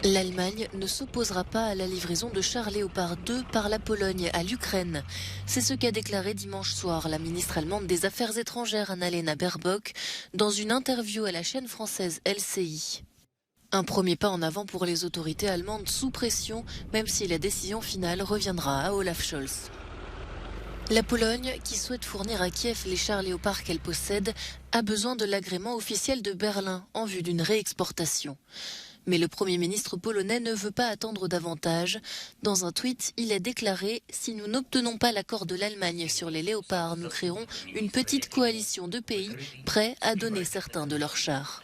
L'Allemagne ne s'opposera pas à la livraison de chars Léopard 2 par la Pologne à l'Ukraine. C'est ce qu'a déclaré dimanche soir la ministre allemande des Affaires étrangères Annalena Baerbock dans une interview à la chaîne française LCI. Un premier pas en avant pour les autorités allemandes sous pression, même si la décision finale reviendra à Olaf Scholz. La Pologne, qui souhaite fournir à Kiev les chars Léopard qu'elle possède, a besoin de l'agrément officiel de Berlin en vue d'une réexportation. Mais le Premier ministre polonais ne veut pas attendre davantage. Dans un tweet, il a déclaré « Si nous n'obtenons pas l'accord de l'Allemagne sur les léopards, nous créerons une petite coalition de pays prêts à donner certains de leurs chars ».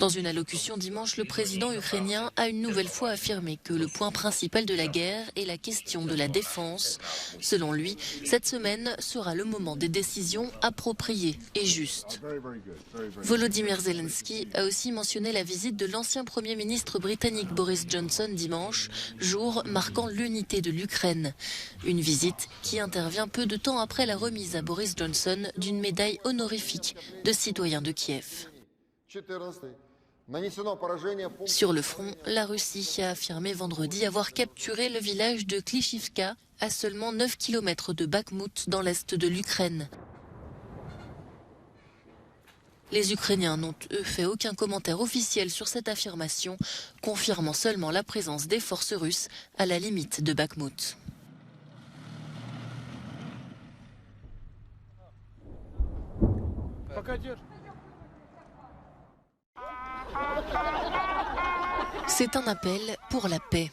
Dans une allocution dimanche, le président ukrainien a une nouvelle fois affirmé que le point principal de la guerre est la question de la défense. Selon lui, cette semaine sera le moment des décisions appropriées et justes. Volodymyr Zelensky a aussi mentionné la visite de l'ancien Premier ministre britannique Boris Johnson dimanche, jour marquant l'unité de l'Ukraine. Une visite qui intervient peu de temps après la remise à Boris Johnson d'une médaille honorifique de citoyen de Kiev. Sur le front, la Russie a affirmé vendredi avoir capturé le village de Klishivka, à seulement 9 km de Bakhmout dans l'est de l'Ukraine. Les Ukrainiens n'ont, eux, fait aucun commentaire officiel sur cette affirmation, confirmant seulement la présence des forces russes à la limite de Bakhmout. C'est un appel pour la paix.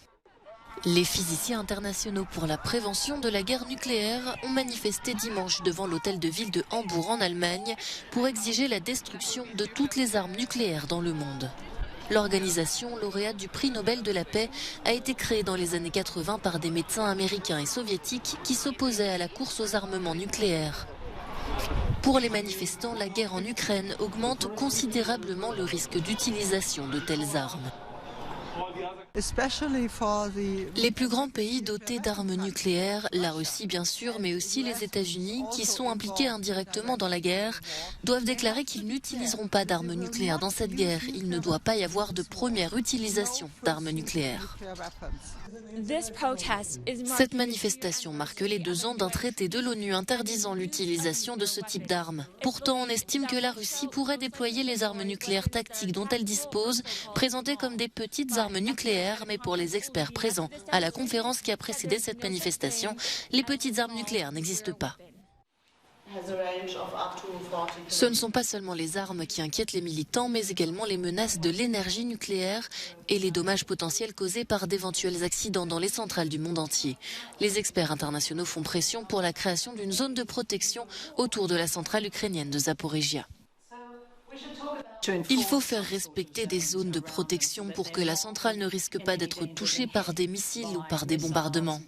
Les physiciens internationaux pour la prévention de la guerre nucléaire ont manifesté dimanche devant l'hôtel de ville de Hambourg en Allemagne pour exiger la destruction de toutes les armes nucléaires dans le monde. L'organisation lauréate du prix Nobel de la paix a été créée dans les années 80 par des médecins américains et soviétiques qui s'opposaient à la course aux armements nucléaires. Pour les manifestants, la guerre en Ukraine augmente considérablement le risque d'utilisation de telles armes. Les plus grands pays dotés d'armes nucléaires, la Russie bien sûr, mais aussi les États-Unis, qui sont impliqués indirectement dans la guerre, doivent déclarer qu'ils n'utiliseront pas d'armes nucléaires dans cette guerre. Il ne doit pas y avoir de première utilisation d'armes nucléaires. Cette manifestation marque les 2 ans d'un traité de l'ONU interdisant l'utilisation de ce type d'armes. Pourtant, on estime que la Russie pourrait déployer les armes nucléaires tactiques dont elle dispose, présentées comme des petites armes nucléaires, mais pour les experts présents à la conférence qui a précédé cette manifestation, les petites armes nucléaires n'existent pas. Ce ne sont pas seulement les armes qui inquiètent les militants, mais également les menaces de l'énergie nucléaire et les dommages potentiels causés par d'éventuels accidents dans les centrales du monde entier. Les experts internationaux font pression pour la création d'une zone de protection autour de la centrale ukrainienne de Zaporijia. Il faut faire respecter des zones de protection pour que la centrale ne risque pas d'être touchée par des missiles ou par des bombardements.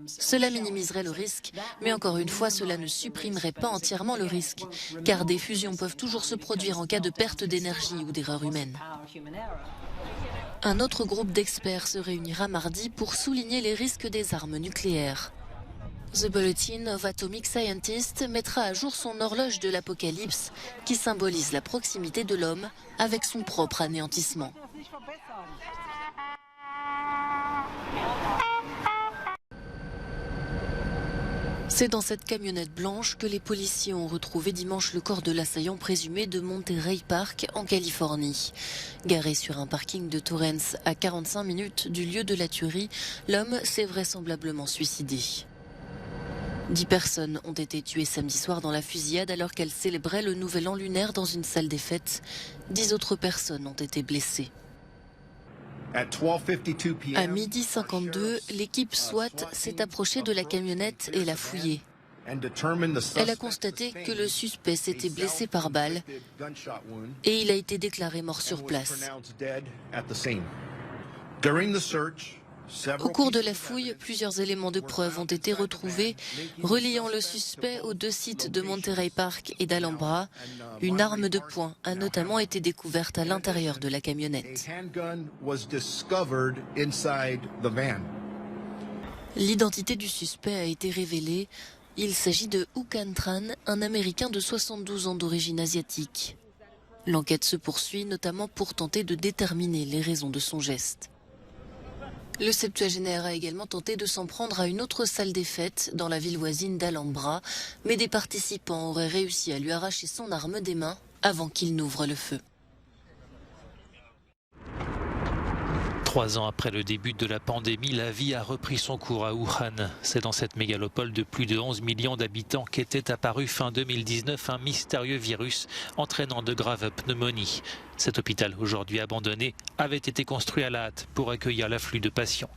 Cela minimiserait le risque, mais encore une fois, cela ne supprimerait pas entièrement le risque, car des fusions peuvent toujours se produire en cas de perte d'énergie ou d'erreur humaine. Un autre groupe d'experts se réunira mardi pour souligner les risques des armes nucléaires. The Bulletin of Atomic Scientists mettra à jour son horloge de l'apocalypse qui symbolise la proximité de l'homme avec son propre anéantissement. C'est dans cette camionnette blanche que les policiers ont retrouvé dimanche le corps de l'assaillant présumé de Monterey Park en Californie. Garé sur un parking de Torrance à 45 minutes du lieu de la tuerie, l'homme s'est vraisemblablement suicidé. 10 personnes ont été tuées samedi soir dans la fusillade alors qu'elles célébraient le nouvel an lunaire dans une salle des fêtes. 10 autres personnes ont été blessées. À 12h52, l'équipe SWAT s'est approchée de la camionnette et l'a fouillée. Elle a constaté que le suspect s'était blessé par balle et il a été déclaré mort sur place. Au cours de la fouille, plusieurs éléments de preuve ont été retrouvés reliant le suspect aux 2 sites de Monterey Park et d'Alhambra. Une arme de poing a notamment été découverte à l'intérieur de la camionnette. L'identité du suspect a été révélée. Il s'agit de Hu Can Tran, un Américain de 72 ans d'origine asiatique. L'enquête se poursuit, notamment pour tenter de déterminer les raisons de son geste. Le septuagénaire a également tenté de s'en prendre à une autre salle des fêtes dans la ville voisine d'Alhambra, mais des participants auraient réussi à lui arracher son arme des mains avant qu'il n'ouvre le feu. 3 ans après le début de la pandémie, la vie a repris son cours à Wuhan. C'est dans cette mégalopole de plus de 11 millions d'habitants qu'était apparu fin 2019 un mystérieux virus entraînant de graves pneumonies. Cet hôpital, aujourd'hui abandonné, avait été construit à la hâte pour accueillir l'afflux de patients.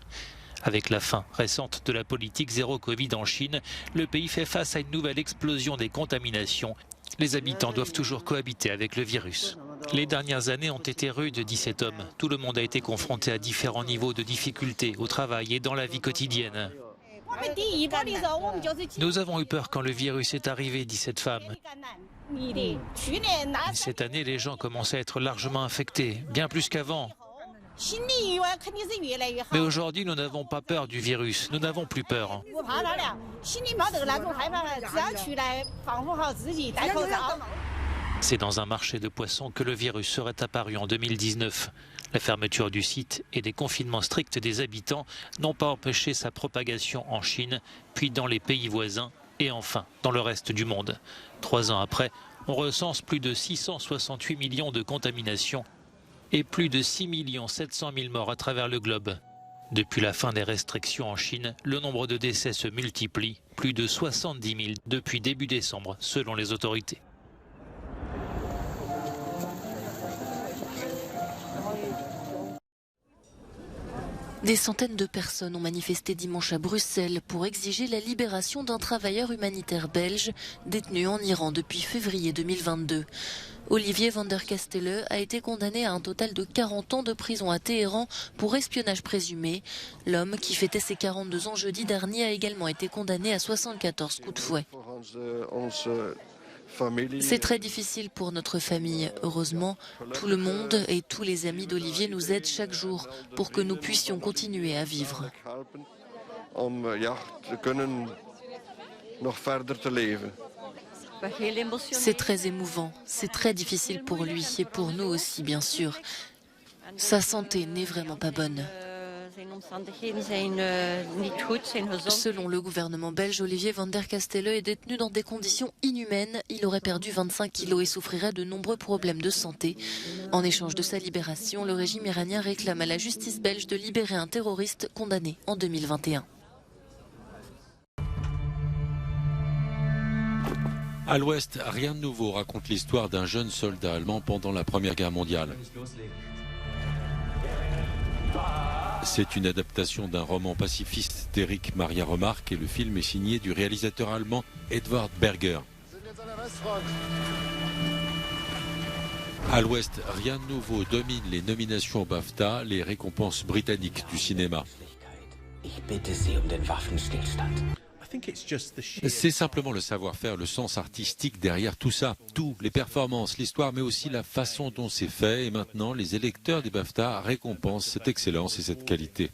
Avec la fin récente de la politique zéro Covid en Chine, le pays fait face à une nouvelle explosion des contaminations. Les habitants doivent toujours cohabiter avec le virus. Les dernières années ont été rudes, dit cet homme. Tout le monde a été confronté à différents niveaux de difficultés au travail et dans la vie quotidienne. Nous avons eu peur quand le virus est arrivé, dit cette femme. Cette année, les gens commencent à être largement infectés, bien plus qu'avant. Mais aujourd'hui, nous n'avons pas peur du virus, nous n'avons plus peur. C'est dans un marché de poissons que le virus serait apparu en 2019. La fermeture du site et des confinements stricts des habitants n'ont pas empêché sa propagation en Chine, puis dans les pays voisins et enfin dans le reste du monde. 3 ans après, on recense plus de 668 millions de contaminations et plus de 6 700 000 morts à travers le globe. Depuis la fin des restrictions en Chine, le nombre de décès se multiplie, plus de 70 000 depuis début décembre, selon les autorités. Des centaines de personnes ont manifesté dimanche à Bruxelles pour exiger la libération d'un travailleur humanitaire belge détenu en Iran depuis février 2022. Olivier van der Kastele a été condamné à un total de 40 ans de prison à Téhéran pour espionnage présumé. L'homme, qui fêtait ses 42 ans jeudi dernier, a également été condamné à 74 coups de fouet. C'est très difficile pour notre famille. Heureusement, tout le monde et tous les amis d'Olivier nous aident chaque jour pour que nous puissions continuer à vivre. C'est très émouvant, c'est très difficile pour lui et pour nous aussi, bien sûr. Sa santé n'est vraiment pas bonne. Selon le gouvernement belge, Olivier van der Kastele est détenu dans des conditions inhumaines. Il aurait perdu 25 kilos et souffrirait de nombreux problèmes de santé. En échange de sa libération, le régime iranien réclame à la justice belge de libérer un terroriste condamné en 2021. À l'Ouest, rien de nouveau raconte l'histoire d'un jeune soldat allemand pendant la Première Guerre mondiale. C'est une adaptation d'un roman pacifiste d'Erich Maria Remarque et le film est signé du réalisateur allemand Edward Berger. À l'Ouest, rien de nouveau domine les nominations au BAFTA, les récompenses britanniques du cinéma. C'est simplement le savoir-faire, le sens artistique derrière tout ça. Tout, les performances, l'histoire, mais aussi la façon dont c'est fait. Et maintenant, les électeurs des BAFTA récompensent cette excellence et cette qualité.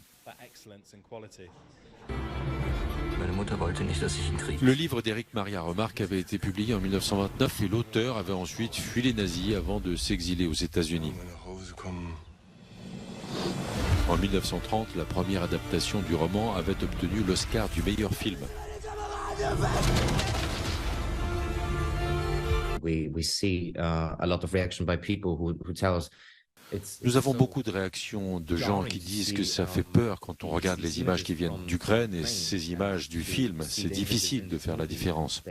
Le livre d'Erich Maria Remarque avait été publié en 1929 et l'auteur avait ensuite fui les nazis avant de s'exiler aux États-Unis. En 1930, la première adaptation du roman avait obtenu l'Oscar du meilleur film. Nous avons beaucoup de réactions de gens qui disent que ça fait peur quand on regarde les images qui viennent d'Ukraine et ces images du film. C'est difficile de faire la différence.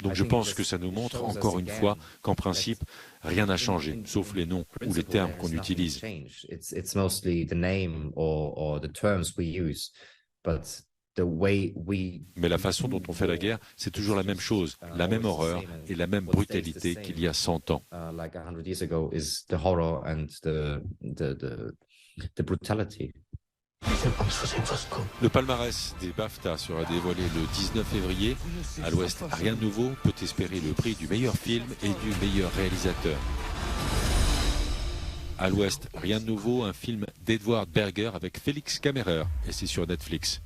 Donc je pense que ça nous montre encore une fois qu'en principe, rien n'a changé, sauf les noms ou les termes qu'on utilise. Mais la façon dont on fait la guerre, c'est toujours la même chose, la même horreur et la même brutalité qu'il y a 100 ans. Le palmarès des BAFTA sera dévoilé le 19 février. À l'Ouest, rien de nouveau, peut espérer le prix du meilleur film et du meilleur réalisateur. À l'Ouest, rien de nouveau, un film d'Edward Berger avec Félix Kammerer, et c'est sur Netflix.